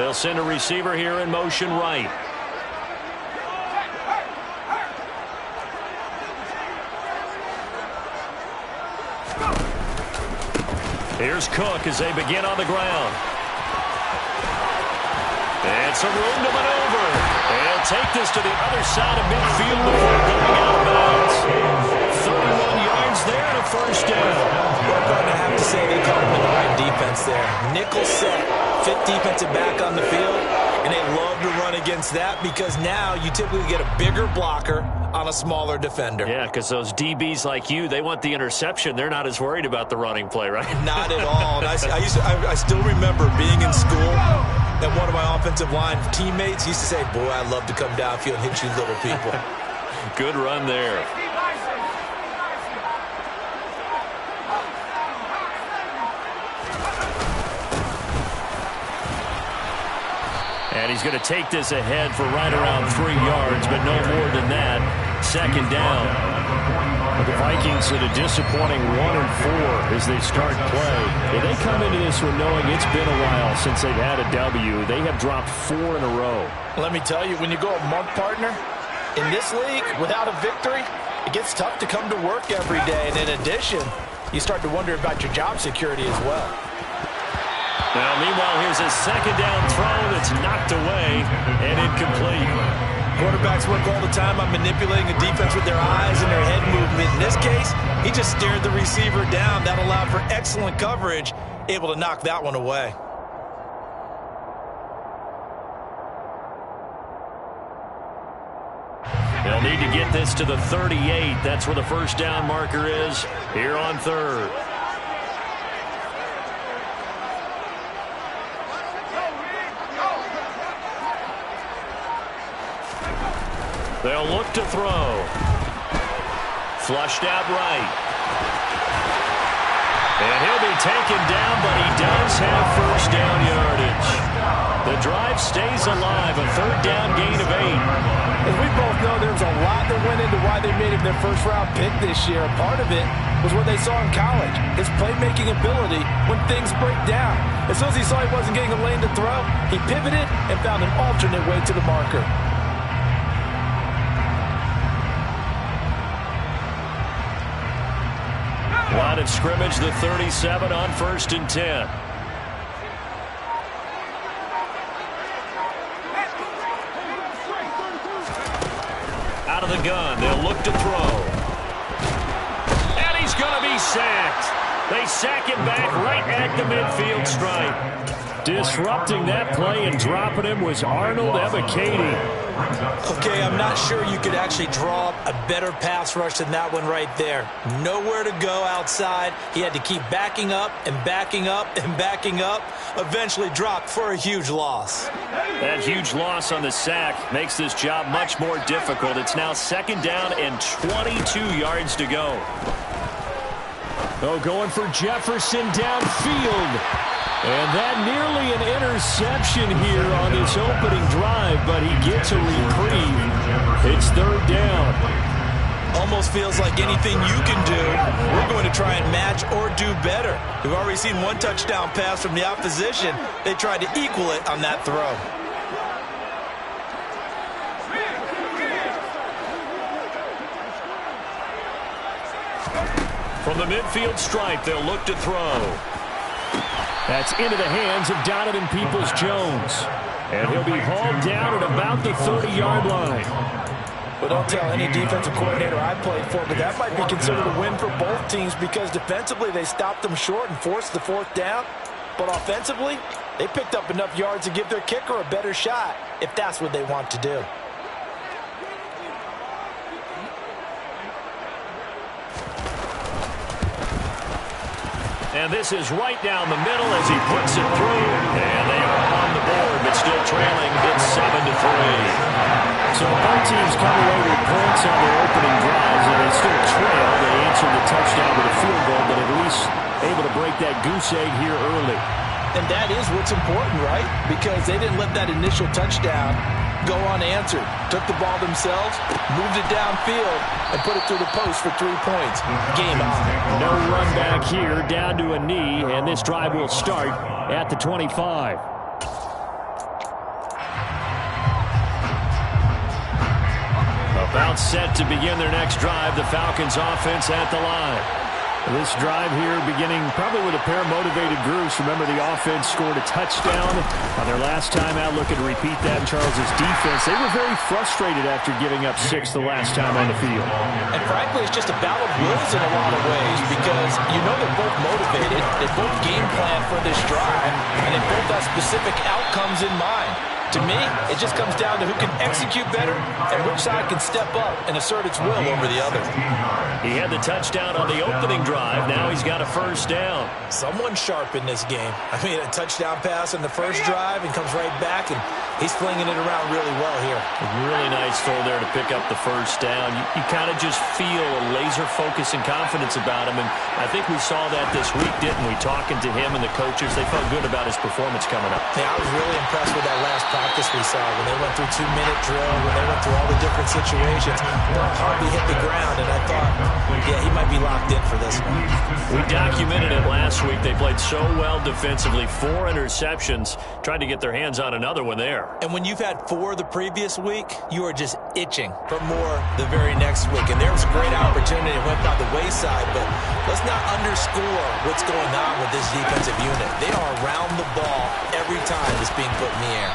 They'll send a receiver here in motion right. Here's Cook as they begin on the ground. And some room to maneuver. And he'll take this to the other side of midfield before going out of bounds. 31 yards there and a first down. We're going to have to say they called him the right defense there. Nickel set, fit defensive back on the field, and they love to run against that because now you typically get a bigger blocker on a smaller defender. Yeah, because those DBs like you, they want the interception. They're not as worried about the running play, right? Not at all. And I still remember being in school, and one of my offensive line teammates used to say, boy, I'd love to come downfield and hit you little people. Good run there. And he's going to take this ahead for right around 3 yards, but no more than that. Second down. The Vikings at a disappointing 1-4 as they start play. If they come into this one knowing it's been a while since they've had a W, they have dropped 4 in a row. Let me tell you, when you go a month partner, in this league, without a victory, it gets tough to come to work every day. And in addition, you start to wonder about your job security as well. Now, meanwhile, here's a second down throw that's knocked away and incomplete. Quarterbacks work all the time on manipulating a defense with their eyes and their head movement. In this case, he just stared the receiver down. That allowed for excellent coverage, able to knock that one away. They'll need to get this to the 38. That's where the first down marker is here on third. They'll look to throw. Flushed out right. And he'll be taken down, but he does have first down yardage. The drive stays alive, a third down gain of 8. As we both know, there was a lot that went into why they made him their first-round pick this year. Part of it was what they saw in college, his playmaking ability when things break down. As soon as he saw he wasn't getting a lane to throw, he pivoted and found an alternate way to the marker. Line of scrimmage, the 37 on 1st and 10. Out of the gun, they'll look to throw. And he's going to be sacked. They sack him back right at the midfield stripe. Disrupting that play and dropping him was Arnold Ebiketie. Okay, I'm not sure you could actually draw up a better pass rush than that one right there. Nowhere to go outside. He had to keep backing up and backing up and backing up. Eventually dropped for a huge loss. That huge loss on the sack makes this job much more difficult. It's now second down and 22 yards to go. Oh, going for Jefferson downfield. And that nearly an interception here on this opening drive, but he gets a reprieve. It's third down. Almost feels like anything you can do, we're going to try and match or do better. We've already seen one touchdown pass from the opposition. They tried to equal it on that throw. From the midfield stripe, they'll look to throw. That's into the hands of Donovan Peoples-Jones. And he'll be hauled down at about the 30-yard line. Well, don't tell any defensive coordinator I played for, but that might be considered a win for both teams because defensively they stopped them short and forced the fourth down. But offensively, they picked up enough yards to give their kicker a better shot if that's what they want to do. And this is right down the middle as he puts it through. And they are on the board, but still trailing. It's 7-3. So both teams come away with points on their opening drives, and they still trail. They answered the touchdown with a field goal, but at least able to break that goose egg here early. And that is what's important, right? Because they didn't let that initial touchdown go unanswered. Took the ball themselves, moved it downfield, and put it through the post for 3 points. Game on. No run back here, down to a knee, and this drive will start at the 25. About set to begin their next drive. The Falcons offense at the line. This drive here beginning probably with a pair of motivated groups. Remember, the offense scored a touchdown on their last time out. Looking to repeat that in Charles' defense. They were very frustrated after giving up 6 the last time on the field. And frankly, it's just a battle of wills in a lot of ways because you know they're both motivated. They both game plan for this drive, and they both have specific outcomes in mind. To me, it just comes down to who can execute better and which side can step up and assert its will over the other. He had the touchdown on the opening drive. Now he's got a first down. Someone sharp in this game. I mean, a touchdown pass on the first drive and comes right back, and he's flinging it around really well here. A really nice throw there to pick up the first down. You kind of just feel a laser focus and confidence about him, and I think we saw that this week, didn't we? Talking to him and the coaches, they felt good about his performance coming up. Yeah, I was really impressed with that last practice we saw when they went through 2-minute drill, when they went through all the different situations. Ball hardly hit the ground, and I thought, yeah, he might be locked in for this one. We documented it last week. They played so well defensively. 4 interceptions. Tried to get their hands on another one there. And when you've had 4 the previous week, you are just itching for more the very next week. And there was a great opportunity. It went by the wayside, but let's not underscore what's going on with this defensive unit. They are around the ball every time it's being put in the air.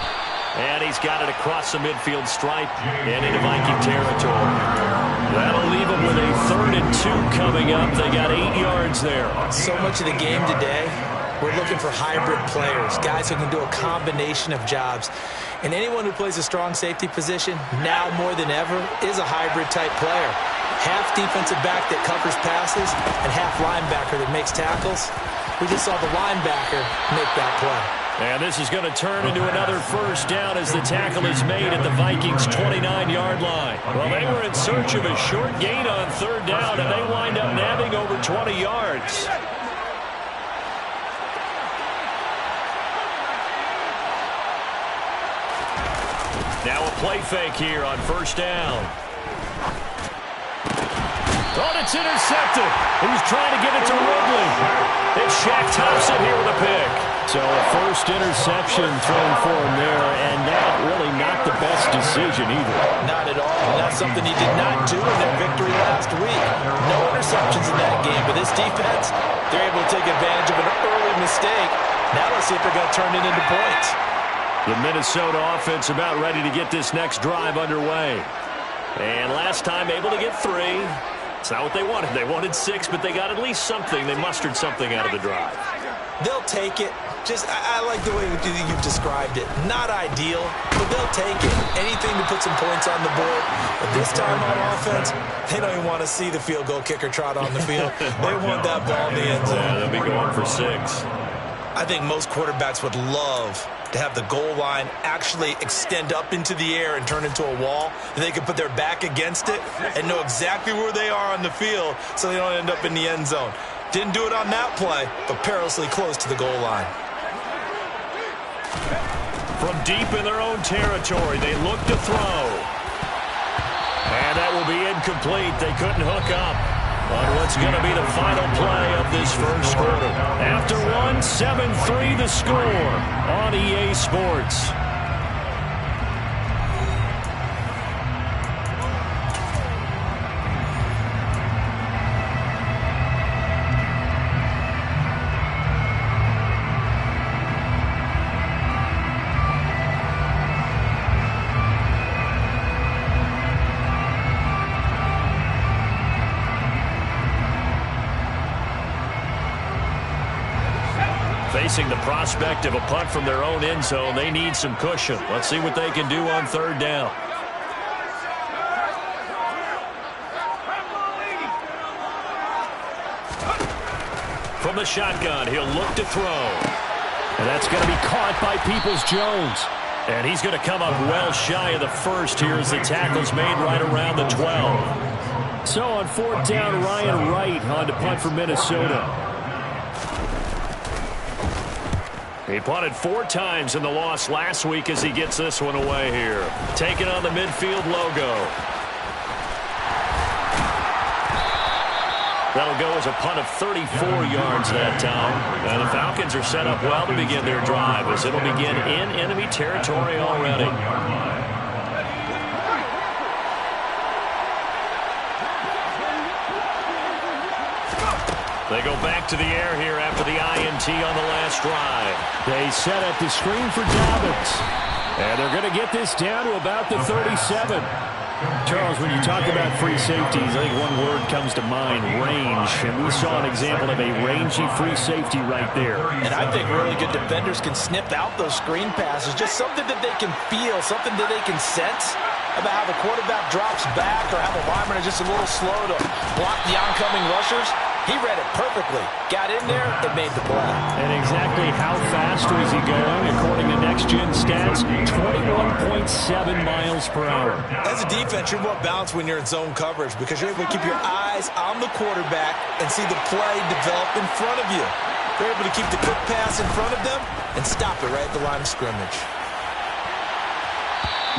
And he's got it across the midfield stripe and into Viking territory. That'll leave them with a 3rd and 2 coming up. They got 8 yards there. So much of the game today, we're looking for hybrid players, guys who can do a combination of jobs. And anyone who plays a strong safety position, now more than ever, is a hybrid-type player. Half defensive back that covers passes and half linebacker that makes tackles. We just saw the linebacker make that play. And this is going to turn into another first down as the tackle is made at the Vikings' 29-yard line. Well, they were in search of a short gain on 3rd down, and they wind up nabbing over 20 yards. Now a play fake here on 1st down. Oh, it's intercepted. He's trying to get it to Ridley. It's Shaq Thompson here with a pick. So a first interception thrown for him there, and that really not the best decision either. Not at all. And that's something he did not do in their victory last week. No interceptions in that game, but this defense, they're able to take advantage of an early mistake. Now let's see if they're going to turn it into points. The Minnesota offense about ready to get this next drive underway. And last time able to get 3. It's not what they wanted. They wanted 6, but they got at least something. They mustered something out of the drive. They'll take it. I like the way you've described it. Not ideal, but they'll take it. Anything to put some points on the board. But this time on offense, they don't even want to see the field goal kicker trot on the field. They want that ball in the end zone. Yeah, they'll be going for 6. I think most quarterbacks would love to have the goal line actually extend up into the air and turn into a wall. And they can put their back against it and know exactly where they are on the field so they don't end up in the end zone. Didn't do it on that play, but perilously close to the goal line. From deep in their own territory, they look to throw. And that will be incomplete. They couldn't hook up on what's going to be the final play of this first quarter. After 1, 7-3 the score on EA Sports. Facing the prospect of a punt from their own end zone, they need some cushion. Let's see what they can do on 3rd down. From the shotgun, he'll look to throw. And that's going to be caught by Peoples-Jones. And he's going to come up well shy of the first here as the tackle's made right around the 12. So on 4th down, Ryan Wright on to punt for Minnesota. He punted 4 times in the loss last week as he gets this one away here. Taking on the midfield logo. That'll go as a punt of 34 yards that time. And the Falcons are set up well to begin their drive as it'll begin in enemy territory already. They go back to the air here after the INT on the last drive. They set up the screen for Dobbins. And they're going to get this down to about the 37. Charles, when you talk about free safeties, I think one word comes to mind, range. And we saw an example of a rangy free safety right there. And I think really good defenders can sniff out those screen passes. Just something that they can feel, something that they can sense about how the quarterback drops back or how the lineman is just a little slow to block the oncoming rushers. He read it perfectly. Got in there and made the play. And exactly how fast was he going? According to Next Gen Stats, 21.7 miles per hour. As a defense, you're more balanced when you're in zone coverage because you're able to keep your eyes on the quarterback and see the play develop in front of you. You're able to keep the quick pass in front of them and stop it right at the line of scrimmage.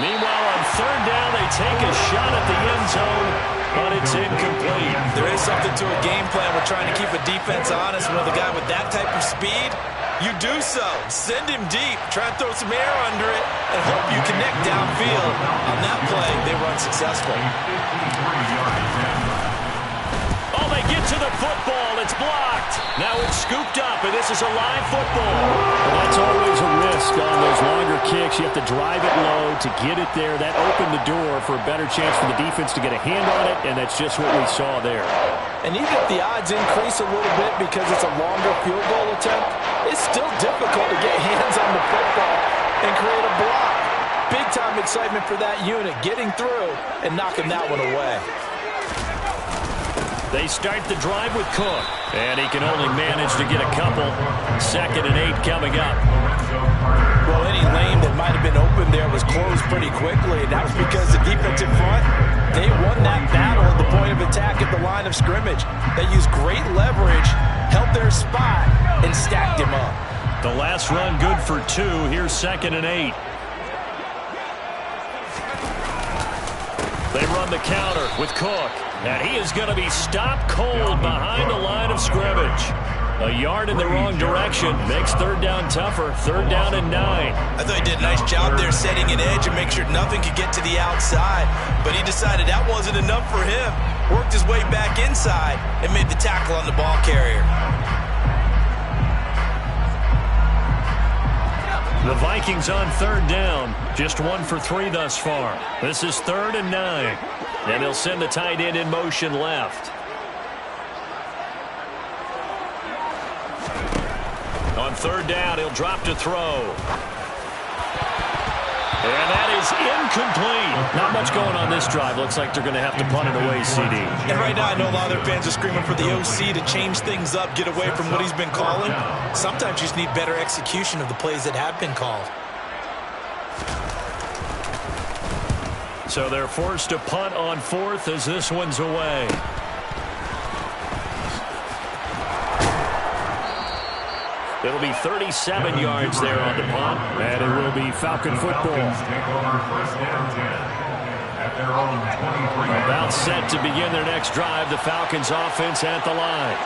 Meanwhile, on third down, they take a shot at the end zone, but it's incomplete. There is something to a game plan with trying to keep a defense honest. With a guy with that type of speed, you do so. Send him deep, try and throw some air under it, and hope you connect downfield. On that play, they were unsuccessful. Oh, they get to the football. It's blocked. Now it's scooped up, and this is a live football. Well, that's always a risk on those longer kicks. You have to drive it low to get it there. That opened the door for a better chance for the defense to get a hand on it, and that's just what we saw there. And even if the odds increase a little bit because it's a longer field goal attempt, it's still difficult to get hands on the football and create a block. Big-time excitement for that unit, getting through and knocking that one away. They start the drive with Cook, and he can only manage to get a couple. 2nd and 8 coming up. Well, any lane that might have been open there was closed pretty quickly, and that was because the defense in front, they won that battle at the point of attack at the line of scrimmage. They used great leverage, held their spot, and stacked him up. The last run good for 2. Here's 2nd and 8. They run the counter with Cook, and he is going to be stopped cold behind the line of scrimmage. A yard in the wrong direction makes third down tougher. 3rd down and 9. I thought he did a nice job there setting an edge and make sure nothing could get to the outside, but he decided that wasn't enough for him. Worked his way back inside and made the tackle on the ball carrier. The Vikings on 3rd down. Just 1 for 3 thus far. This is 3rd and 9. And they'll send the tight end in motion left. On 3rd down, he'll drop to throw. And that is incomplete. Not much going on this drive. Looks like they're going to have to punt it away, CD. And right now, I know a lot of their fans are screaming for the OC to change things up, get away from what he's been calling. Sometimes you just need better execution of the plays that have been called. So they're forced to punt on 4th as this one's away. It'll be 37 yards there on the punt, and it will be Falcon football. About set to begin their next drive, the Falcons offense at the line.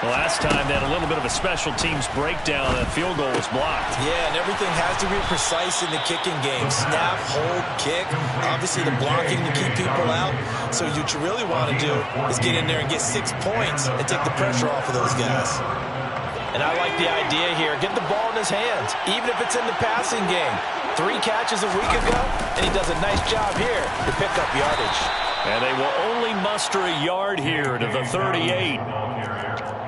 The last time they had a little bit of a special teams breakdown, that field goal was blocked. Yeah, and everything has to be precise in the kicking game. Snap, hold, kick. Obviously the blocking to keep people out. So what you really want to do is get in there and get 6 points and take the pressure off of those guys. And I like the idea here. Get the ball in his hands, even if it's in the passing game. 3 catches a week ago, and he does a nice job here to pick up yardage. And they will only muster a yard here to the 38.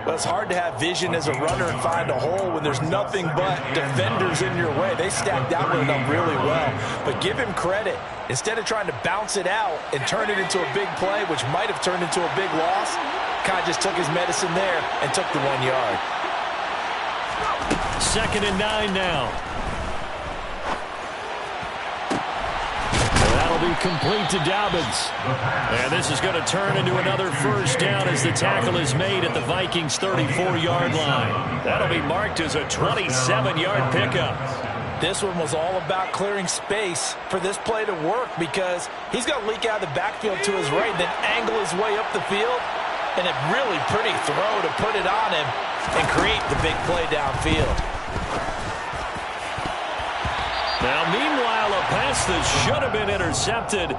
But it's hard to have vision as a runner and find a hole when there's nothing but defenders in your way. They stacked that one up really well. But give him credit. Instead of trying to bounce it out and turn it into a big play, which might have turned into a big loss, kind of just took his medicine there and took the 1 yard. 2nd and 9 now. That'll be complete to Dobbins. And this is going to turn into another first down as the tackle is made at the Vikings' 34-yard line. That'll be marked as a 27-yard pickup. This one was all about clearing space for this play to work because he's going to leak out of the backfield to his right, then angle his way up the field, and a really pretty throw to put it on him and create the big play downfield. Now, meanwhile, a pass that should have been intercepted,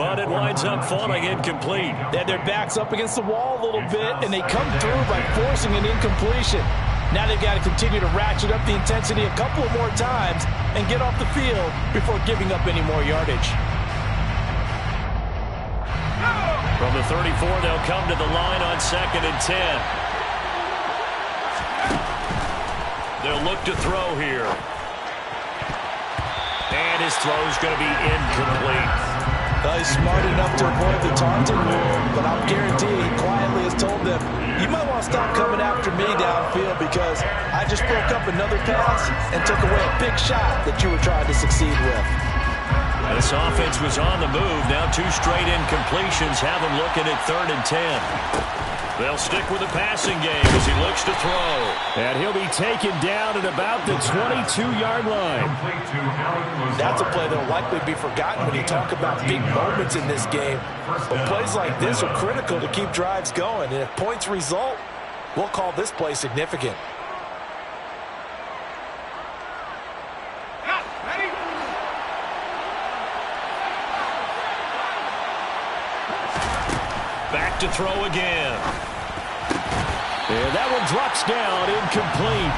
but it winds up falling incomplete. They had their backs up against the wall a little bit, and they come through by forcing an incompletion. Now they've got to continue to ratchet up the intensity a couple of more times and get off the field before giving up any more yardage. From the 34, they'll come to the line on 2nd and 10. They'll look to throw here. And his throw's going to be incomplete. He's smart enough to avoid the taunting rule, but I'll guarantee he quietly has told them, you might want to stop coming after me downfield because I just broke up another pass and took away a big shot that you were trying to succeed with. This offense was on the move. Now 2 straight incompletions have them looking at 3rd and 10. They'll stick with the passing game as he looks to throw. And he'll be taken down at about the 22-yard line. That's a play that will likely be forgotten when you talk about big moments in this game. But plays like this are critical to keep drives going. And if points result, we'll call this play significant. Back to throw again. And that one drops down, incomplete.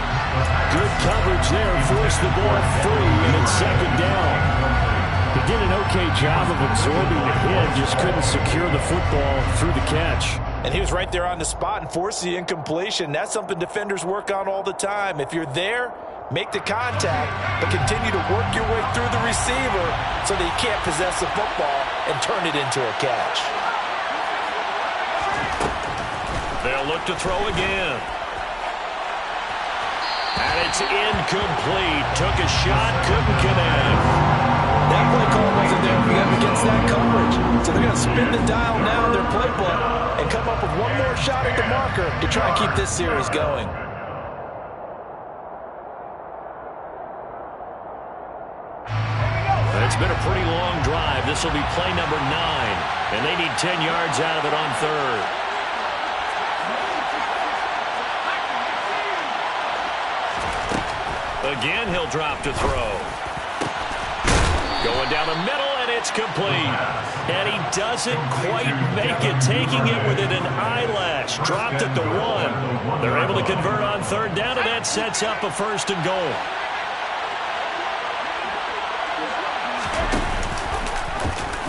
Good coverage there, forced the ball free, and it's 2nd down. He did an okay job of absorbing the hit, just couldn't secure the football through the catch. And he was right there on the spot and forced the incompletion. That's something defenders work on all the time. If you're there, make the contact, but continue to work your way through the receiver so that you can't possess the football and turn it into a catch. They'll look to throw again. And it's incomplete. Took a shot, couldn't connect. That play call wasn't there for them against that coverage. So they're going to spin the dial now in their playbook and come up with one more shot at the marker to try and keep this series going. It's been a pretty long drive. This will be play number 9. And they need 10 yards out of it on 3rd. Again, he'll drop to throw. Going down the middle, and it's complete. And he doesn't quite make it, taking it within an eyelash. Dropped at the 1. They're able to convert on 3rd down, and that sets up a 1st and goal.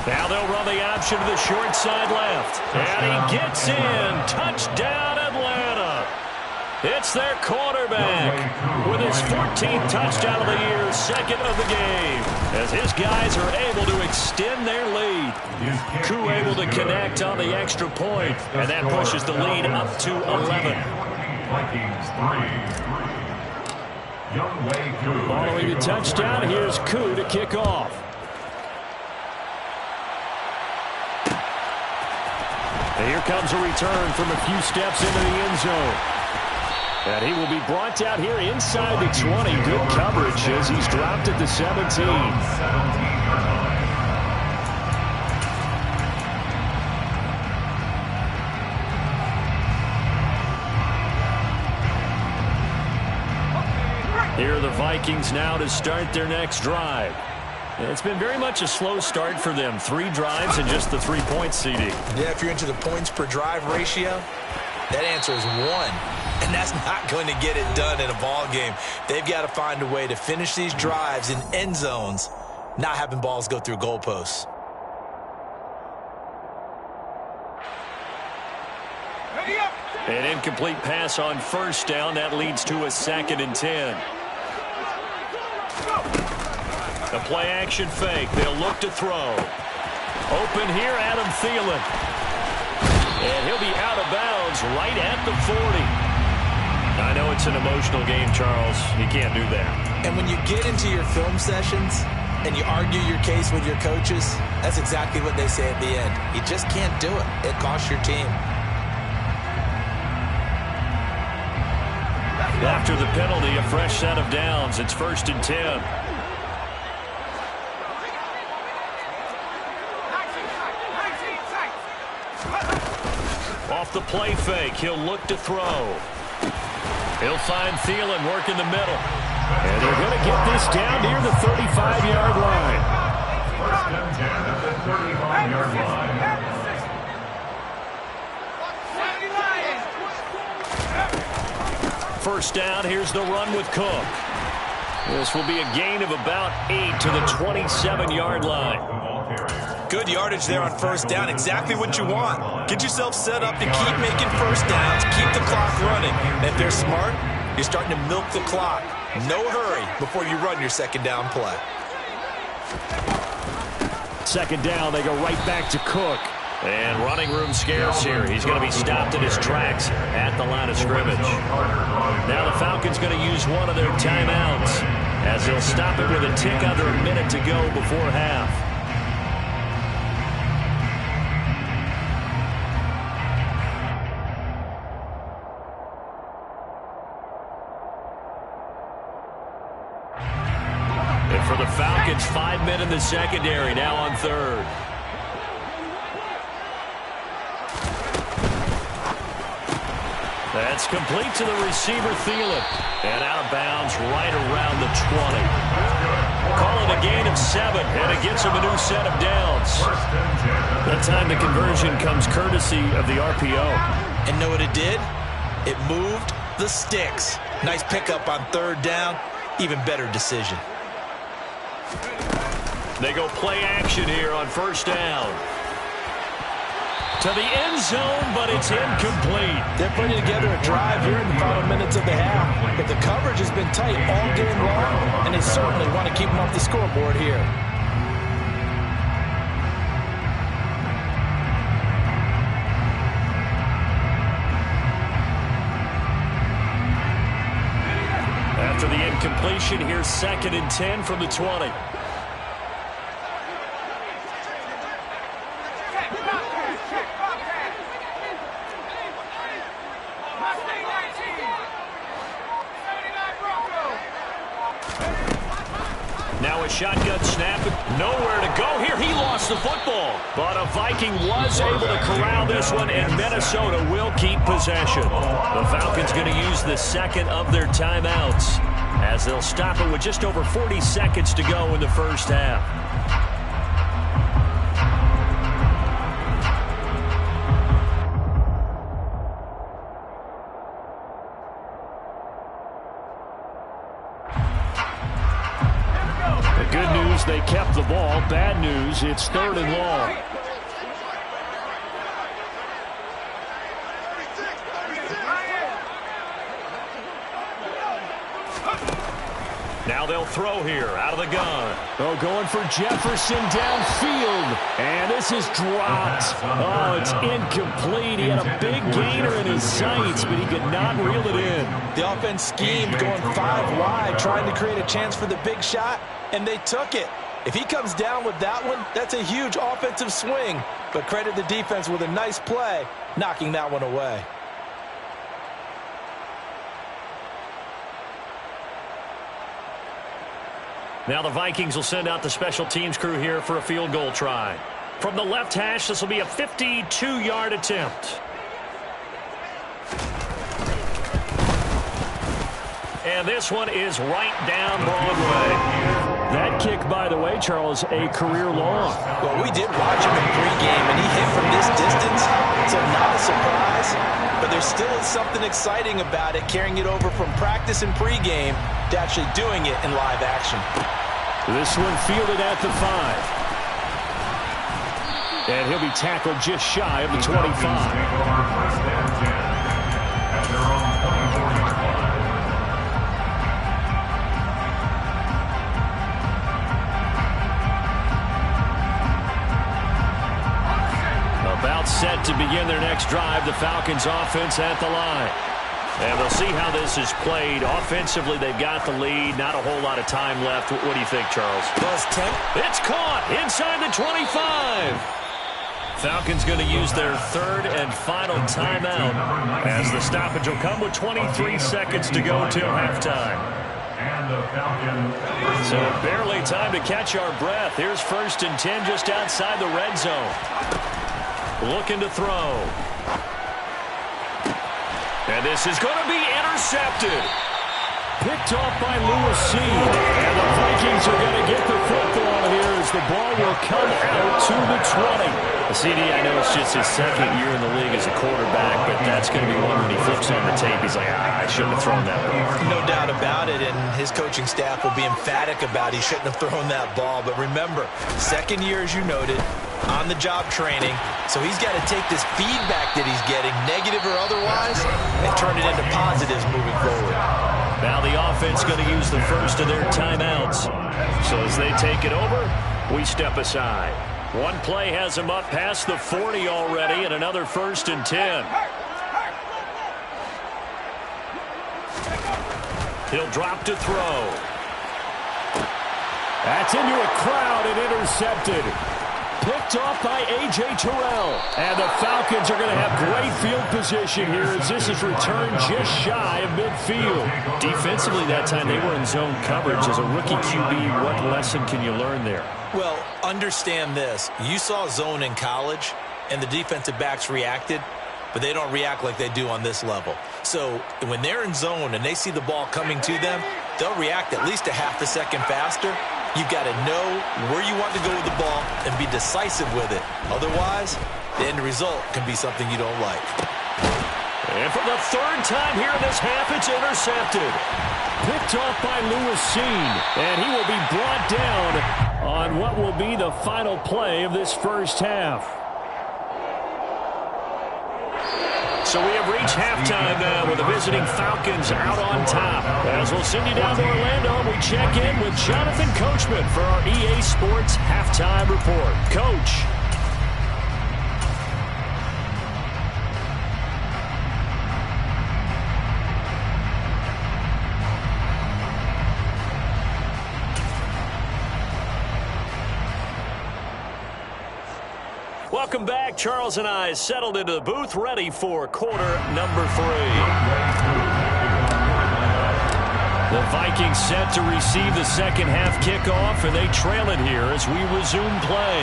Now they'll run the option to the short side left. And he gets in. Touchdown, Atlanta. It's their quarterback with his 14th touchdown of the year, 2nd of the game, as his guys are able to extend their lead. Koo able to connect on the extra point, and that pushes the lead up to 11. Following the touchdown, here's Koo to kick off. And here comes a return from a few steps into the end zone. And he will be brought out here inside the 20. Good coverage as he's dropped at the 17. Here are the Vikings now to start their next drive. It's been very much a slow start for them. 3 drives and just the 3-point seeding. Yeah, if you're into the points per drive ratio, that answer is 1. And that's not going to get it done in a ball game. They've got to find a way to finish these drives in end zones, not having balls go through goalposts. An incomplete pass on 1st down. That leads to a 2nd and 10. A play-action fake. They'll look to throw. Open here, Adam Thielen. And he'll be out of bounds right at the 40. I know it's an emotional game, Charles. You can't do that. And when you get into your film sessions and you argue your case with your coaches, that's exactly what they say at the end. You just can't do it. It costs your team. After the penalty, a fresh set of downs. It's 1st and 10. Off the play fake, he'll look to throw. He'll find Thielen working the middle. And they're going to get this down near the 35-yard line. First down, here's the run with Cook. This will be a gain of about 8 to the 27-yard line. Good yardage there on first down. Exactly what you want. Get yourself set up to keep making first downs, keep the clock running. And if they're smart, you're starting to milk the clock. No hurry before you run your second down play. Second down, they go right back to Cook. And running room scarce here. He's going to be stopped in his tracks at the line of scrimmage. Now the Falcons going to use one of their timeouts as they'll stop it with a tick under a minute to go before half. And for the Falcons, 5 men in the secondary now on third. That's complete to the receiver, Thielen. And out of bounds right around the 20. Call it a gain of 7, and it gets him a new set of downs. That time the conversion comes courtesy of the RPO. And know what it did? It moved the sticks. Nice pickup on third down. Even better decision. They go play action here on first down. To the end zone, but it's incomplete. They're putting together a drive here in the final minutes of the half. But the coverage has been tight all game long, and they certainly want to keep them off the scoreboard here. After the incompletion, here's 2nd and 10 from the 20. Now a shotgun snap. Nowhere to go here. He lost the football. But a Viking was able to corral this one, and Minnesota will keep possession. The Falcons going to use the second of their timeouts as they'll stop it with just over 40 seconds to go in the first half. Good news, they kept the ball. Bad news, it's 3rd and long. Now they'll throw here out of the gun. Oh, going for Jefferson downfield. And this is dropped. Oh, it's incomplete. He had a big gainer in his sights, but he could not reel it in. The offense schemed going 5 wide, trying to create a chance for the big shot, and they took it. If he comes down with that one, that's a huge offensive swing. But credit the defense with a nice play, knocking that one away. Now the Vikings will send out the special teams crew here for a field goal try. From the left hash, this will be a 52-yard attempt. And this one is right down Broadway. That kick, by the way, Charles, a career long. Well, we did watch him in pregame, and he hit from this distance, so not a surprise. But there still is something exciting about it, carrying it over from practice and pregame to actually doing it in live action. This one fielded at the 5. And he'll be tackled just shy of the 25. About set to begin their next drive, the Falcons offense at the line. And we'll see how this is played. Offensively, they've got the lead. Not a whole lot of time left. What do you think, Charles? It's caught inside the 25. Falcons going to use their 3rd and final timeout as the stoppage will come with 23 seconds to go till halftime. So barely time to catch our breath. Here's 1st and 10 just outside the red zone. Looking to throw. And this is going to be intercepted. Picked off by Lewis Cine. And the Vikings are going to get the football here as the ball will come out to the 20. CD, I know it's just his second year in the league as a quarterback, but that's going to be one when he flips on the tape. He's like, I shouldn't have thrown that ball. No doubt about it, and his coaching staff will be emphatic about he shouldn't have thrown that ball. But remember, second year, as you noted, on-the-job training, so he's got to take this feedback that he's getting, negative or otherwise, and turn it into positives moving forward. Now the offense going to use the first of their timeouts. So as they take it over, we step aside. One play has him up past the 40 already, and another 1st and 10. He'll drop to throw. That's into a crowd and intercepted. Picked off by A.J. Terrell. And the Falcons are going to have great field position here as this is returned just shy of midfield. Defensively that time they were in zone coverage. As a rookie QB, what lesson can you learn there? Well, understand this. You saw zone in college, and the defensive backs reacted, but they don't react like they do on this level. So when they're in zone and they see the ball coming to them, they'll react at least a half a second faster. You've got to know where you want to go with the ball and be decisive with it. Otherwise, the end result can be something you don't like. And for the 3rd time here in this half, it's intercepted. Picked off by Lewis Cine. And he will be brought down on what will be the final play of this first half. So we have reached halftime now with the visiting Falcons out on top. As we'll send you down to Orlando, we check in with Jonathan Coachman for our EA Sports Halftime Report. Coach. Welcome back. Charles and I settled into the booth, ready for quarter number 3. The Vikings set to receive the second half kickoff, and they trail it here as we resume play.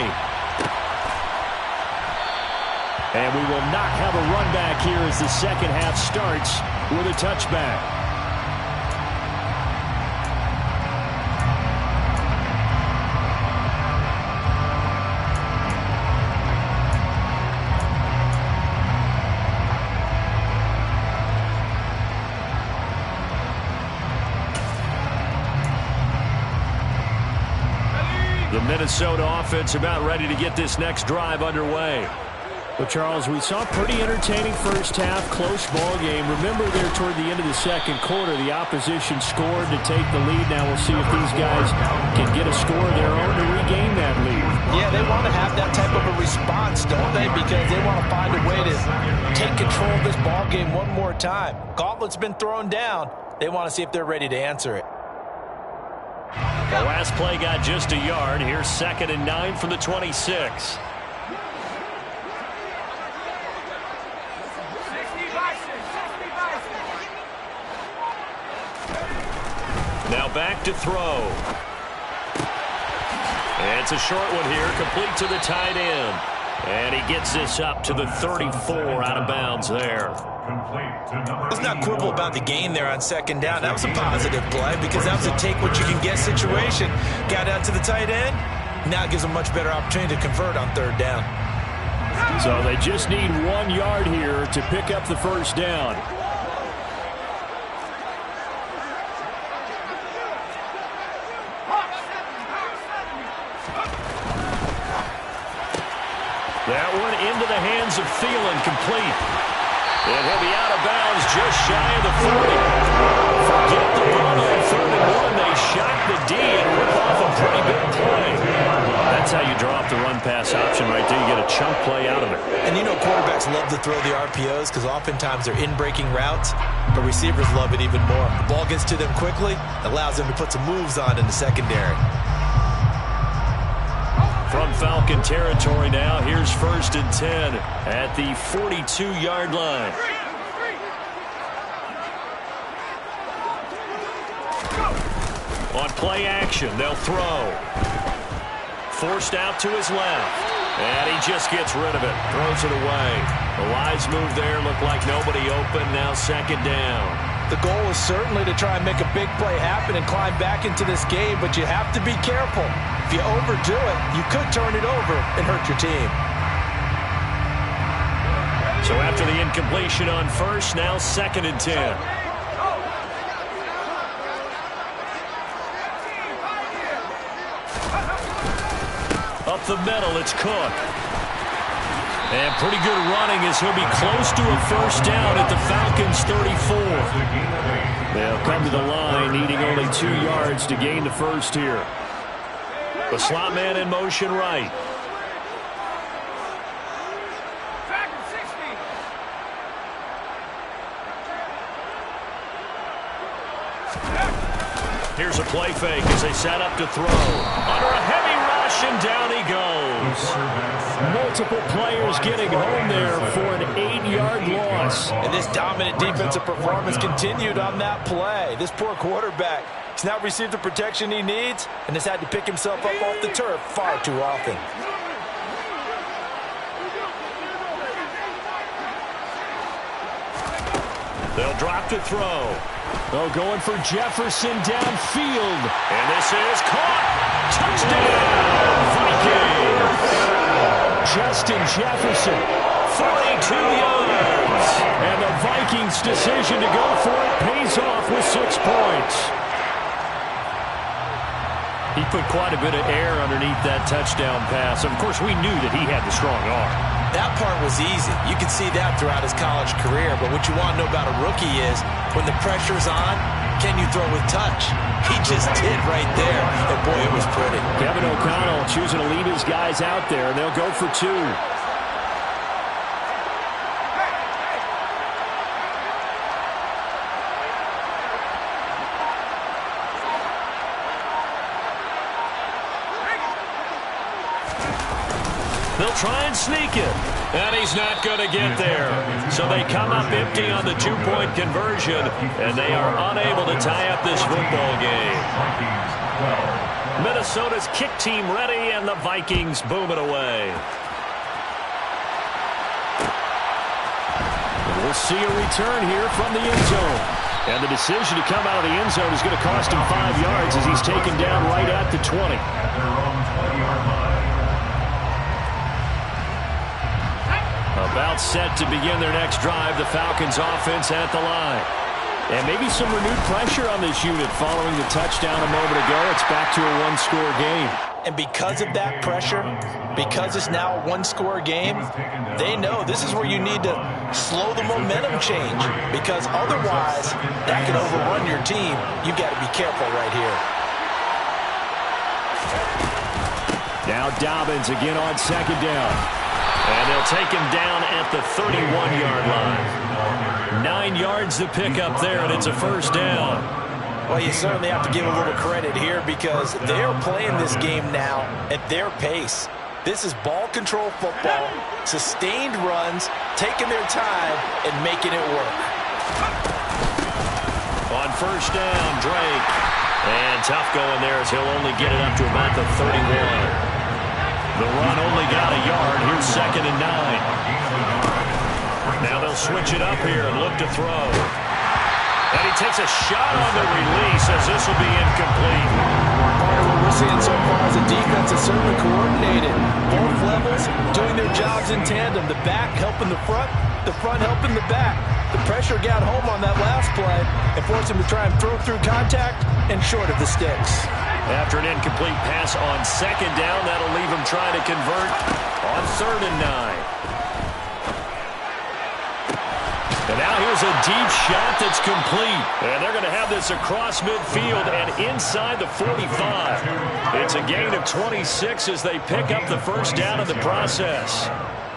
And we will not have a run back here as the second half starts with a touchback. The Minnesota offense about ready to get this next drive underway. Well, Charles, we saw a pretty entertaining first half, close ball game. Remember there toward the end of the second quarter, the opposition scored to take the lead. Now we'll see if these guys can get a score of their own to regain that lead. Yeah, they want to have that type of a response, don't they? Because they want to find a way to take control of this ball game one more time. Gauntlet's been thrown down. They want to see if they're ready to answer it. The last play got just a yard. Here's 2nd and 9 from the 26. Now back to throw. And it's a short one here, complete to the tight end. And he gets this up to the 34 out of bounds there. Let's not quibble about the gain there on 2nd down. That was a positive play because that was a take-what-you-can-get situation. Got out to the tight end. Now it gives them a much better opportunity to convert on 3rd down. So they just need 1 yard here to pick up the first down. That one into the hands of Thielen, complete. And he'll be out of bounds just shy of the 40. Forget the run on 3rd and 1. They shot the D and rip off a pretty big play. That's how you draw up the run-pass option right there. You get a chunk play out of it. And you know quarterbacks love to throw the RPOs because oftentimes they're in-breaking routes, but receivers love it even more. The ball gets to them quickly, allows them to put some moves on in the secondary. From Falcon territory now, here's 1st and 10 at the 42-yard line. On play action, they'll throw. Forced out to his left. And he just gets rid of it, throws it away. The wise move there, looked like nobody open, now 2nd down. The goal is certainly to try and make a big play happen and climb back into this game, but you have to be careful. If you overdo it, you could turn it over and hurt your team. So after the incompletion on first, now 2nd and 10. Up the middle, it's Cook. And pretty good running as he'll be close to a first down at the Falcons' 34. They'll come to the line, needing only 2 yards to gain the first here. The slot man in motion right. Here's a play fake as they set up to throw. Under a heavy rush, and down he goes. Multiple players getting home there for an 8-yard loss. And this dominant defensive performance continued on that play. This poor quarterback, he's not received the protection he needs and has had to pick himself up off the turf far too often. They'll drop to throw. Oh, going for Jefferson downfield. And this is caught. Touchdown, Vikings. Justin Jefferson. 42 yards. And the Vikings' decision to go for it pays off with 6 points. He put quite a bit of air underneath that touchdown pass. Of course, we knew that he had the strong arm. That part was easy. You can see that throughout his college career. But what you want to know about a rookie is when the pressure's on, can you throw with touch? He just did right there. And boy, it was pretty. Kevin O'Connell choosing to lead his guys out there, and they'll go for 2. They'll try and sneak it. And he's not going to get there. So they come up empty on the 2-point conversion, and they are unable to tie up this football game. Minnesota's kick team ready, and the Vikings boom it away. And we'll see a return here from the end zone. And the decision to come out of the end zone is going to cost him 5 yards as he's taken down right at the 20. About set to begin their next drive, the Falcons offense at the line. And maybe some renewed pressure on this unit following the touchdown a moment ago. It's back to a 1-score game. And because of that pressure, because it's now a 1-score game, they know this is where you need to slow the momentum change. Because otherwise, that can overrun your team. You've got to be careful right here. Now Dobbins again on 2nd down. And they'll take him down at the 31-yard line. 9 yards to pick up there, and it's a first down. Well, you certainly have to give a little credit here because they're playing this game now at their pace. This is ball control football, sustained runs, taking their time, and making it work. On first down, Drake. And tough going there as he'll only get it up to about the 31. The run only got a yard. Here's 2nd and 9. Now they'll switch it up here and look to throw. And he takes a shot on the release as this will be incomplete. Part of what we're seeing so far is the defense is certainly coordinated. Both levels doing their jobs in tandem. The back helping the front helping the back. The pressure got home on that last play and forced him to try and throw through contact and short of the sticks. After an incomplete pass on 2nd down, that'll leave him trying to convert on 3rd and 9. And now here's a deep shot that's complete. And they're going to have this across midfield and inside the 45. It's a gain of 26 as they pick up the first down in the process.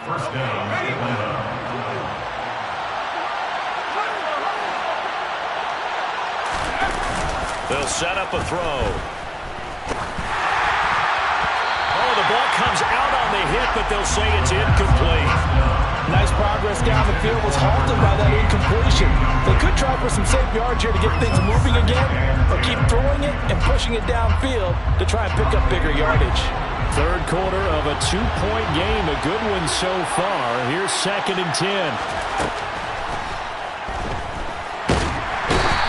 First down. They'll set up a throw. Oh, the ball comes out on the hit, but they'll say it's incomplete. Nice progress down the field was halted by that incompletion. They could try for some safe yards here to get things moving again, or keep throwing it and pushing it downfield to try and pick up bigger yardage. 3rd quarter of a 2-point game, a good one so far. Here's 2nd and 10.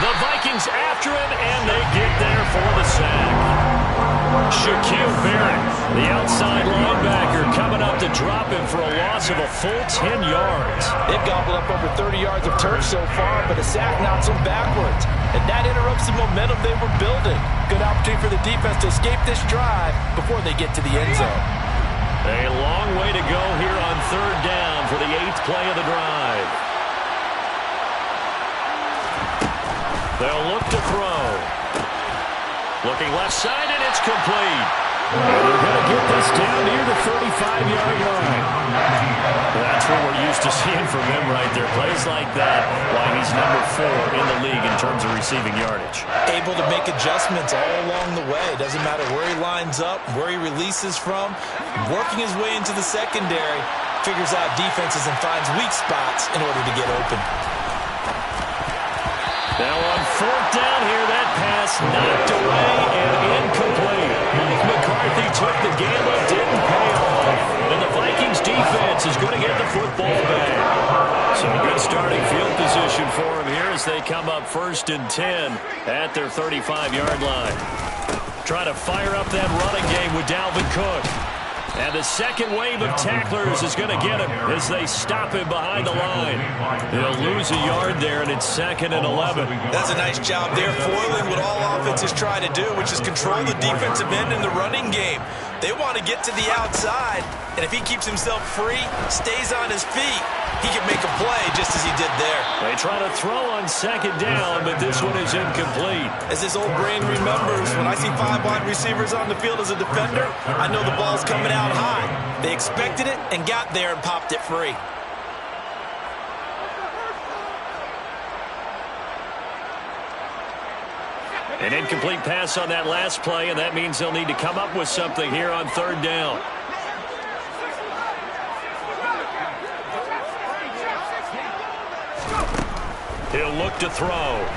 The Vikings after him, and they get there for the sack. Shaquille Barrett, the outside linebacker, coming up to drop him for a loss of a full 10 yards. They've gobbled up over 30 yards of turf so far, but a sack knocks them backwards. And that interrupts the momentum they were building. Good opportunity for the defense to escape this drive before they get to the end zone. A long way to go here on third down for the 8th play of the drive. They'll look to throw. Looking left side, and it's complete. And they're going to get this down near the 35-yard line. That's what we're used to seeing from him right there. Plays like that, why he's number 4 in the league in terms of receiving yardage. Able to make adjustments all along the way. Doesn't matter where he lines up, where he releases from. Working his way into the secondary, figures out defenses and finds weak spots in order to get open. Now on fourth down here, that pass knocked away and incomplete. McCarthy took the gamble, didn't pay off. And the Vikings defense is going to get the football back. So a good starting field position for them here as they come up 1st and 10 at their 35-yard line. Try to fire up that running game with Dalvin Cook. And the second wave of tacklers is going to get him as they stop him behind the line. They'll lose a yard there, and it's 2nd and 11. That's a nice job there, foiling what all offenses try to do, which is control the defensive end in the running game. They want to get to the outside, and if he keeps himself free, stays on his feet, he can make a play just as he did there. They try to throw on 2nd down, but this one is incomplete. As his old brain remembers, when I see 5 wide receivers on the field as a defender, I know the ball's coming out high. They expected it and got there and popped it free. An incomplete pass on that last play, and that means they'll need to come up with something here on 3rd down. He'll look to throw.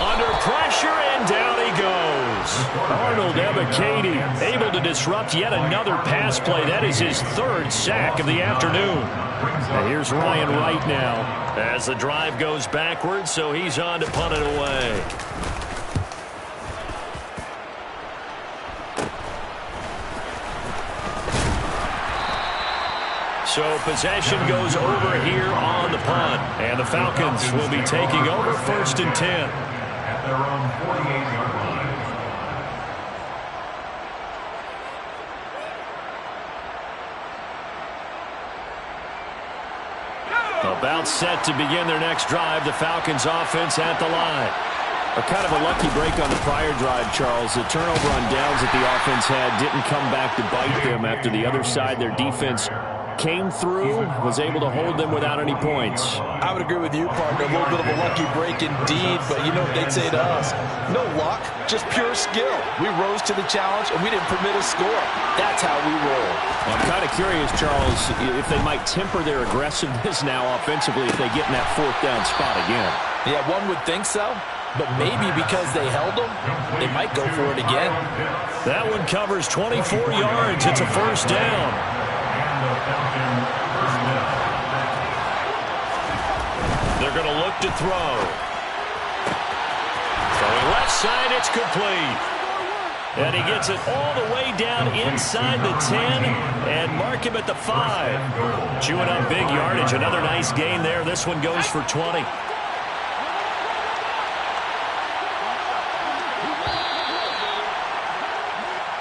Under pressure, and down he goes. Arnold Ebiketie able to disrupt yet another pass play. That is his 3rd sack of the afternoon. And here's Ryan Wright now as the drive goes backwards, so he's on to punt it away. So possession goes over here on the punt. And the Falcons will be taking over 1st and 10. At their own 48-yard line. About set to begin their next drive. The Falcons offense at the line. A kind of a lucky break on the prior drive, Charles. The turnover on downs that the offense had didn't come back to bite them after the other side. Their defense came through, was able to hold them without any points. I would agree with you, partner. A little bit of a lucky break indeed, but you know what they'd say to us? No luck, just pure skill. We rose to the challenge, and we didn't permit a score. That's how we roll. Well, I'm kind of curious, Charles, if they might temper their aggressiveness now offensively if they get in that 4th down spot again. Yeah, one would think so. But maybe because they held them, they might go for it again. That one covers 24 yards. It's a 1st down. They're going to look to throw. Throwing left side, it's complete. And he gets it all the way down inside the 10 and mark him at the 5. Chewing up big yardage. Another nice gain there. This one goes for 20.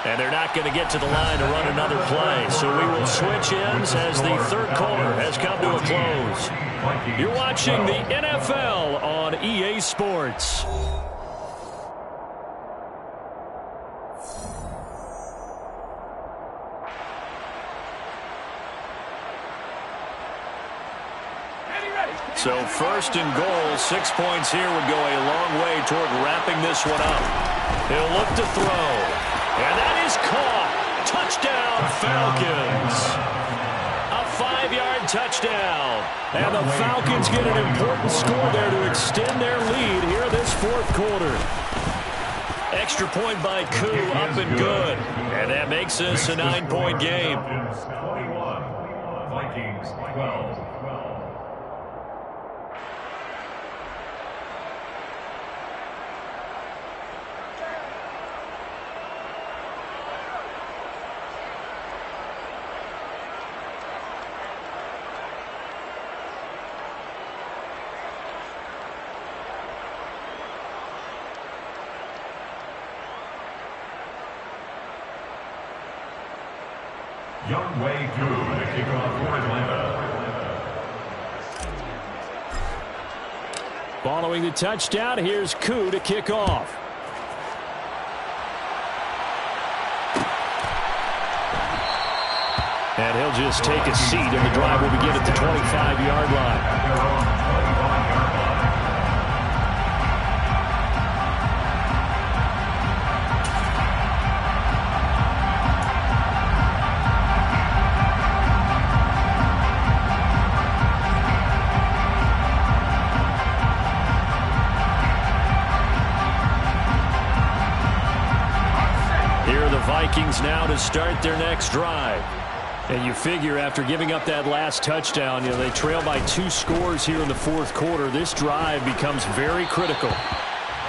And they're not going to get to the line to run another play. So we will switch ends as the 3rd quarter has come to a close. You're watching the NFL on EA Sports. So 1st and goal, 6 points here would go a long way toward wrapping this one up. He'll look to throw. And that is caught. Touchdown, Falcons. A 5-yard touchdown. And the Falcons get an important score there to extend their lead here this 4th quarter. Extra point by Koo, up and good. And that makes this a 9-point game. 21, Vikings 12. Younghoe Koo to kick off for Atlanta. Following the touchdown, here's Koo to kick off. And he'll just take a seat, and the drive will begin at the 25-yard line. Here are the Vikings now to start their next drive. And you figure after giving up that last touchdown, they trail by 2 scores here in the fourth quarter. This drive becomes very critical.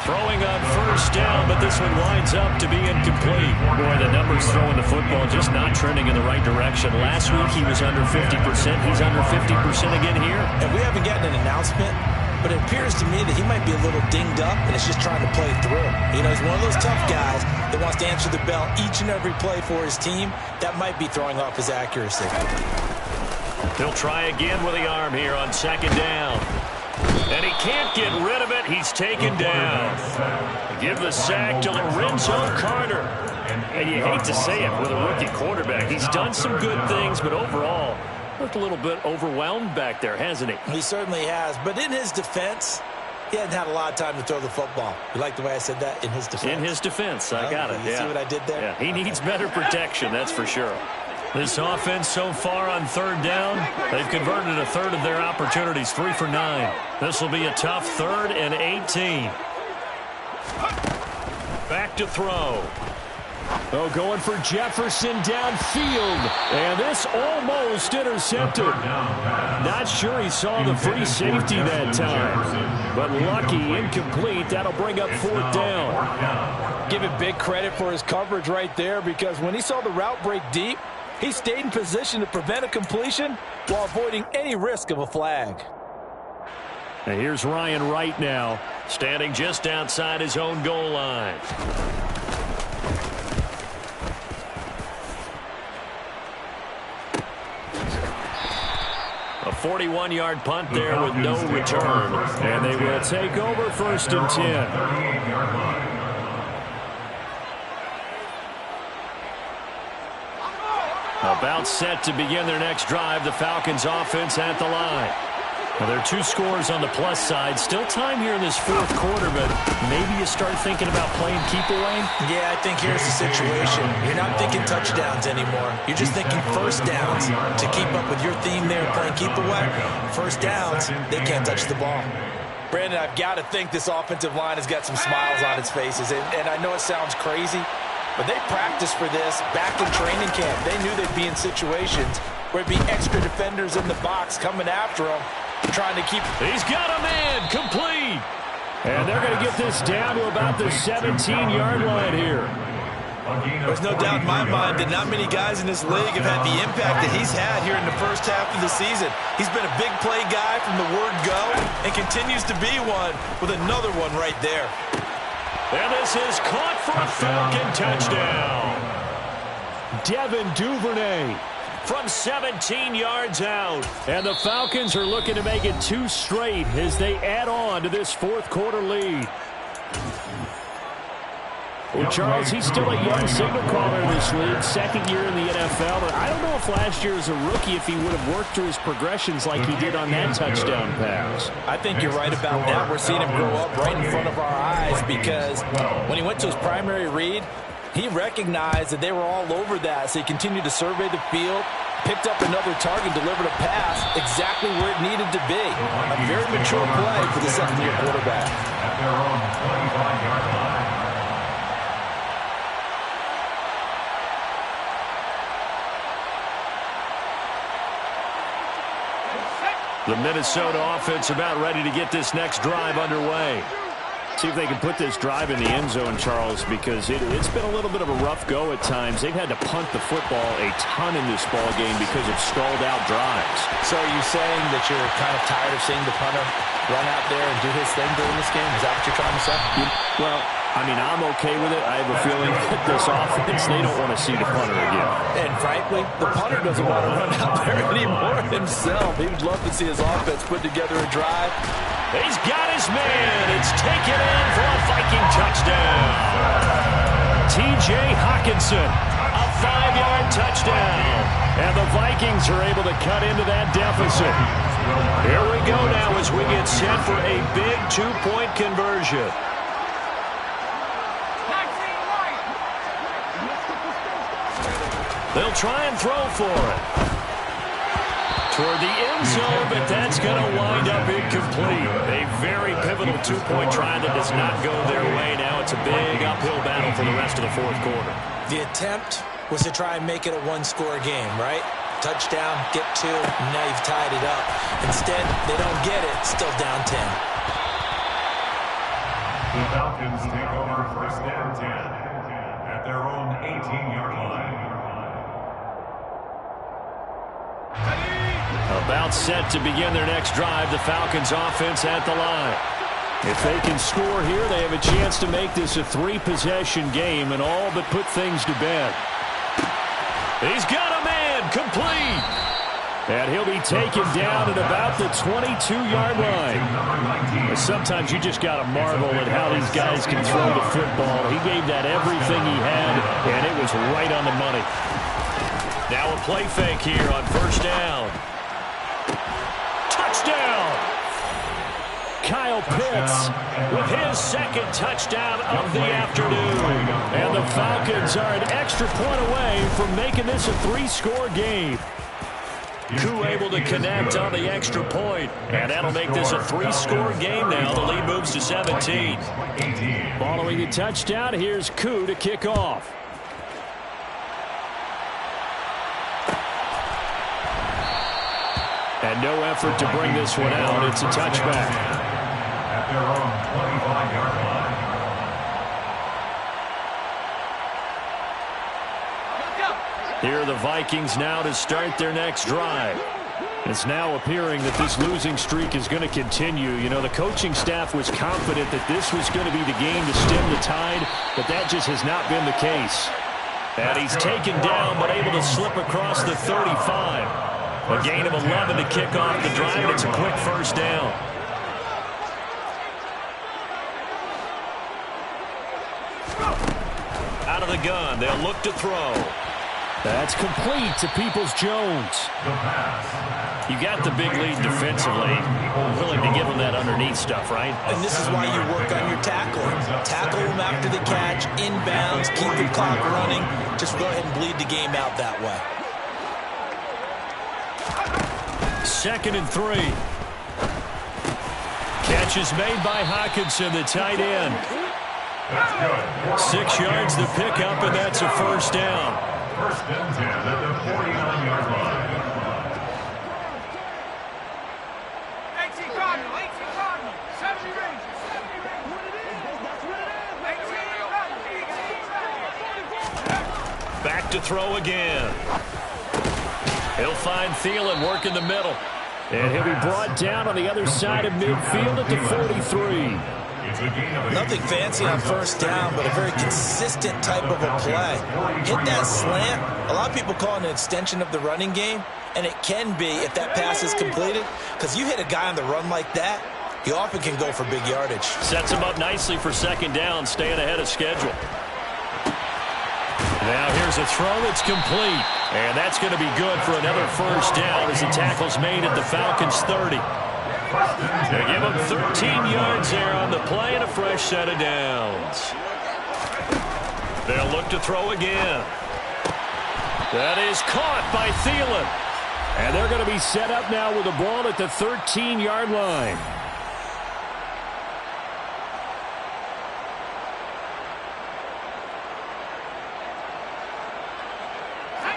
Throwing on first down, but this one winds up to be incomplete. Boy, the numbers throwing the football just not trending in the right direction. Last week he was under 50%. He's under 50% again here. And we haven't gotten an announcement, but it appears to me that he might be a little dinged up and is just trying to play through. He's one of those tough guys that wants to answer the bell each and every play for his team. That might be throwing off his accuracy. He'll try again with the arm here on second down. And he can't get rid of it. He's taken down. Give the sack to Lorenzo Carter. And you hate to say it with a rookie quarterback. He's done some good things, but overall, looked a little bit overwhelmed back there, hasn't he? He certainly has. But in his defense, he hasn't had a lot of time to throw the football. You like the way I said that? In his defense. In his defense. I got it. You see what I did there? Yeah, he needs better protection, that's for sure. This offense so far on third down, they've converted a third of their opportunities, 3 for 9. This will be a tough 3rd and 18. Back to throw. Oh, going for Jefferson downfield. And this almost intercepted. Not sure he saw the free safety that time. But lucky, incomplete. That'll bring up 4th down. Give him big credit for his coverage right there, because when he saw the route break deep, he stayed in position to prevent a completion while avoiding any risk of a flag. And here's Ryan Wright now, standing just outside his own goal line. A 41-yard punt there with no return. And they will take over 1st and 10. About set to begin their next drive, the Falcons offense at the line. Well, there are 2 scores on the plus side. Still time here in this fourth quarter, but maybe you start thinking about playing keep away? Yeah, I think here's the situation. You're not thinking touchdowns anymore. You're just thinking first downs to keep up with your theme there, playing keep away. First downs, they can't touch the ball. Brandon, I've got to think this offensive line has got some smiles on its faces. And I know it sounds crazy, but they practiced for this back in training camp. They knew they'd be in situations where it'd be extra defenders in the box coming after them, trying to keep... He's got a man, complete. And they're going to get this down to about the 17-yard line here. There's no doubt in my mind that not many guys in this league have had the impact that he's had here in the first half of the season. He's been a big play guy from the word go and continues to be one with another one right there. And this is caught for a Falcon touchdown. Devin Duvernay from 17 yards out. And the Falcons are looking to make it 2 straight as they add on to this fourth quarter lead. Well, Charles, he's still a young signal caller in this league, 2nd year in the NFL. But I don't know if last year as a rookie, if he would have worked through his progressions like he did on that touchdown pass. I think you're right about that. We're seeing him grow up right in front of our eyes, because when he went to his primary read, he recognized that they were all over that, so he continued to survey the field, picked up another target, delivered a pass exactly where it needed to be. A very mature play for the 2nd-year quarterback. At their own 25-yard line. The Minnesota offense about ready to get this next drive underway. See if they can put this drive in the end zone, Charles, because it's been a little bit of a rough go at times. They've had to punt the football a ton in this ball game because of stalled out drives. So are you saying that you're kind of tired of seeing the punter run out there and do his thing during this game? Is that what you're trying to say? Well, I mean, I'm okay with it. I have a feeling that this offense, they don't want to see the punter again. And frankly, the punter doesn't want to run out there anymore himself. He would love to see his offense put together a drive. He's got his man. It's taken in for a Viking touchdown. T.J. Hockenson, a 5-yard touchdown. And the Vikings are able to cut into that deficit. Here we go now as we get set for a big 2-point conversion. They'll try and throw for it. Toward the end zone, but that's going to wind up incomplete. A very pivotal 2-point try that does not go their way. Now it's a big uphill battle for the rest of the fourth quarter. The attempt was to try and make it a one-score game, right? Touchdown, get 2, now you've tied it up. Instead, they don't get it, still down 10. The Falcons take over first and 10 at their own 18-yard line. About set to begin their next drive, the Falcons offense at the line. If they can score here, they have a chance to make this a 3-possession game and all but put things to bed. He's got a man, complete. And he'll be taken down at about the 22-yard line. Sometimes you just got to marvel at how these guys can throw the football. He gave that everything he had, and it was right on the money. Now a play fake here on first down. Touchdown! Kyle Pitts with his second touchdown of the afternoon. And the Falcons are an extra point away from making this a 3-score game. Koo able to connect on the extra point, and that'll make this a 3-score game now. The lead moves to 17. Following the touchdown, here's Koo to kick off. And no effort to bring this one out. It's a touchback. At their own 25-yard line. Here are the Vikings now to start their next drive. It's now appearing that this losing streak is going to continue. You know, the coaching staff was confident that this was going to be the game to stem the tide, but that just has not been the case. And he's taken down, but able to slip across the 35. A gain of 11 to kick off the drive. It's a quick first down. Out of the gun, they'll look to throw. That's complete to Peoples-Jones. You got the big lead defensively. Willing to give them that underneath stuff, right? And this is why you work on your tackling. Tackle them after the catch, inbounds, keep the clock running. Just go ahead and bleed the game out that way. 2nd and 3. Catch is made by Hockenson, the tight end. 6 yards the pickup, and that's a first down. First and 10 at the 49-yard line. Back to throw again. He'll find Thielen working the middle. And he'll be brought down on the other side of midfield at the 43. Nothing fancy on first down, but a very consistent type of a play. Hit that slant. A lot of people call it an extension of the running game, and it can be if that pass is completed, because you hit a guy on the run like that, you often can go for big yardage. Sets him up nicely for second down, staying ahead of schedule. Now here's a throw that's complete. And that's going to be good for another first down as the tackle's made at the Falcons' 30. They give them 13 yards there on the play and a fresh set of downs. They'll look to throw again. That is caught by Thielen. And they're going to be set up now with the ball at the 13-yard line.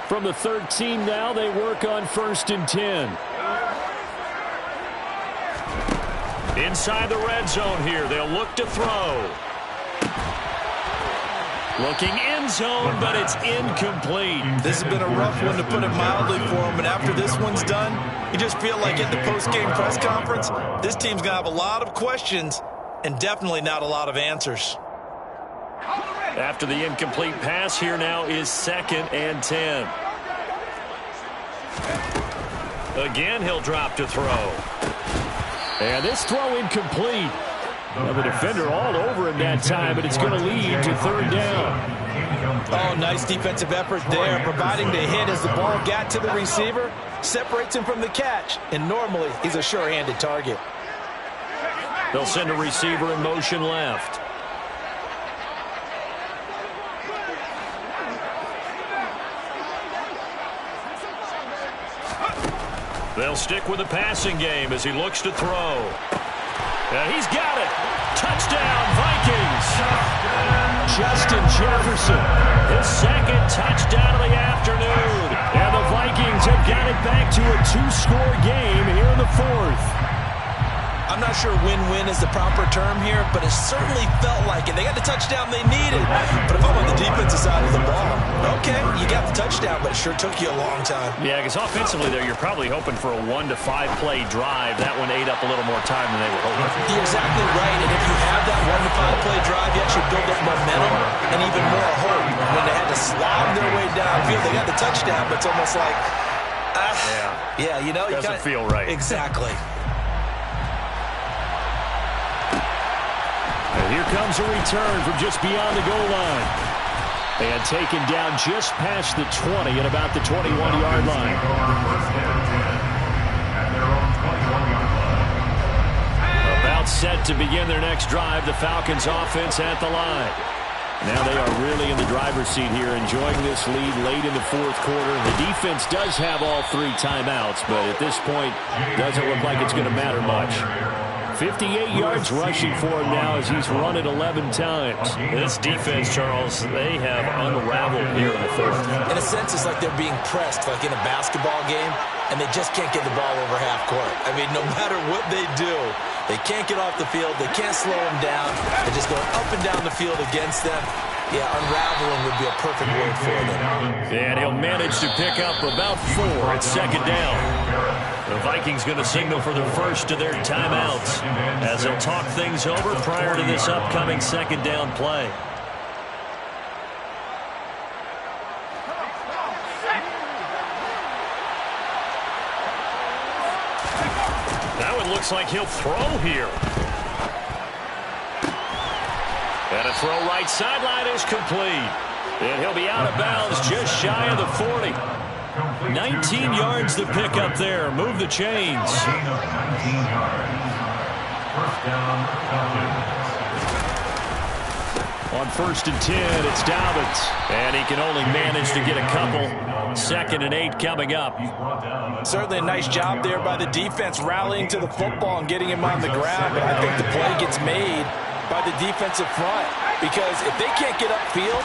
From the 13 now, they work on 1st and 10. Inside the red zone here, they'll look to throw. Looking end zone, but it's incomplete. This has been a rough one, to put it mildly, for him. And after this one's done, you just feel like at the post-game press conference, this team's going to have a lot of questions and definitely not a lot of answers. After the incomplete pass, here now is 2nd and 10. Again, he'll drop to throw. And this throw incomplete. Now the defender all over him that time, but it's going to lead to 3rd down. Oh, nice defensive effort there, providing the hit as the ball got to the receiver, separates him from the catch, and normally he's a sure-handed target. They'll send a receiver in motion left. They'll stick with the passing game as he looks to throw. And he's got it. Touchdown, Vikings. Justin Jefferson. His 2nd touchdown of the afternoon. And the Vikings have got it back to a 2-score game here in the 4th. I'm not sure win-win is the proper term here, but it certainly felt like it. They got the touchdown they needed. But if I'm on the defensive side of the ball, okay, you got the touchdown, but it sure took you a long time. Yeah, because offensively there, you're probably hoping for a 1 to 5 play drive. That one ate up a little more time than they were hoping. You're exactly right, and if you have that 1 to 5 play drive, you actually build up momentum and even more hope. When they had to slob their way downfield, they got the touchdown, but it's almost like, yeah, you know. Doesn't feel right. Exactly. And here comes a return from just beyond the goal line. And taken down just past the 20 at about the 21-yard line. About set to begin their next drive, the Falcons offense at the line. Now they are really in the driver's seat here, enjoying this lead late in the 4th quarter. The defense does have all 3 timeouts, but at this point, doesn't look like it's going to matter much. 58 yards rushing for him now as he's run it 11 times. This defense, Charles, they have unraveled here in the 4th. In a sense, it's like they're being pressed like in a basketball game, and they just can't get the ball over half court. I mean, no matter what they do, they can't get off the field. They can't slow them down. They're just going up and down the field against them. Yeah, unraveling would be a perfect word for them. And he'll manage to pick up about 4 at 2nd down. The Vikings going to signal for the first of their timeouts as they'll talk things over prior to this upcoming 2nd down play. That one looks like he'll throw here. And a throw right sideline is complete. And he'll be out of bounds just shy of the 40. 19 yards to pick up there. Move the chains. On 1st and 10, it's Dobbins. And he can only manage to get a couple. 2nd and 8 coming up. Certainly a nice job there by the defense rallying to the football and getting him on the ground. But I think the play gets made by the defensive front, because if they can't get upfield,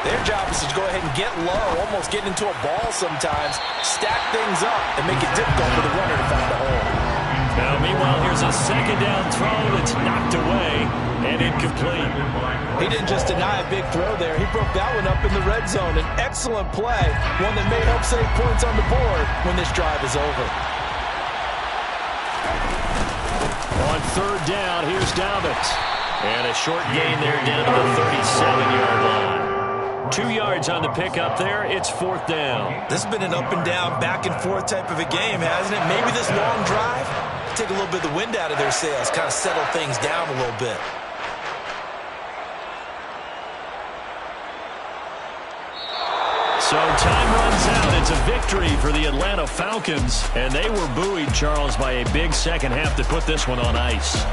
their job is to go ahead and get low, almost get into a ball sometimes, stack things up, and make it difficult for the runner to find a hole. Now, meanwhile, here's a 2nd down throw that's knocked away and incomplete. He didn't just deny a big throw there. He broke that one up in the red zone. An excellent play, one that may help save points on the board when this drive is over. On 3rd down, here's Dobbins. And a short gain there down to the 37-yard line. 2 yards on the pickup there. It's 4th down. This has been an up and down, back and forth type of a game, hasn't it? Maybe this long drive, take a little bit of the wind out of their sails, kind of settle things down a little bit. So time runs out. It's a victory for the Atlanta Falcons. And they were buoyed, Charles, by a big second half to put this one on ice.